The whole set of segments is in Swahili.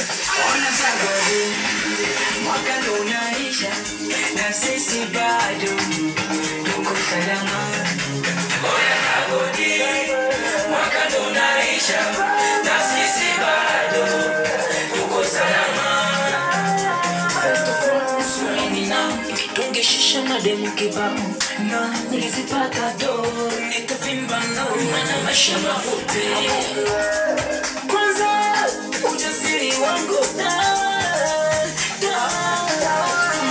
Ona sagodi, mwaka ndo unaisha, na sisi bado tuko salama. Ona sagodi, mwaka ndo unaisha, na sisi bado tuko salama. First of all, swini na tungeshisha mademu kibao, na nilizipata do, nikavimba na umana maisha mafupi. Kwanza ujasiri wangu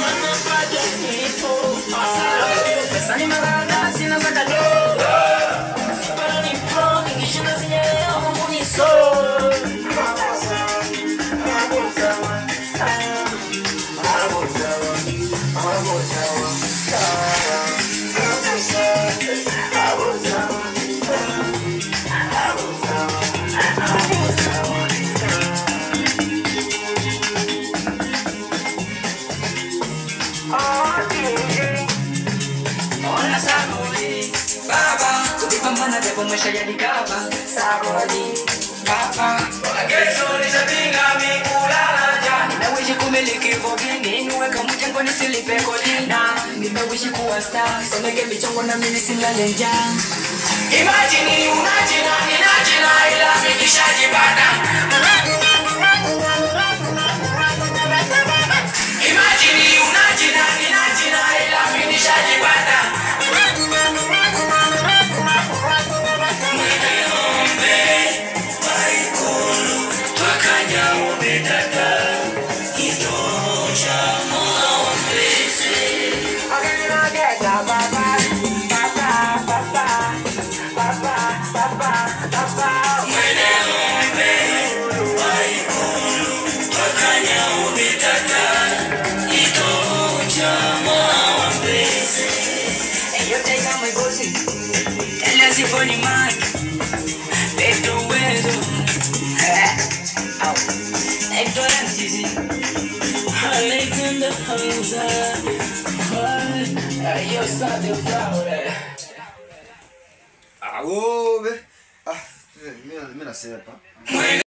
mana bado nipo. Pesa ni maganda sina zaka do, pero nipo nikishinda zinyewe mungu niso. Ona sagodi, baba, tulipambana japo maisha yalikaba. Sagodi, baba, kesho nishapiga mikulala jana. Nimewishi kumiliki vogini, niweka mjengo nisilipe kodi. Na nimewishi kuwa star, someke michongo na mimi silale njaa. Imagine unajina, ninajina ila mikishajipata. Imagine unajina, ninajina ila mikishajipata. Mwene ombe, waikulu, twakanya ubetata. Itosha maombezi. Mwene ombe, waikulu, twakanya ubetata. Itosha maombezi. Hey, yo, take out my bossy. Tell us if only man. Take the weather. Take the empty. I like in the house. Yo, start the flower. Ah, oh, mira, sepa.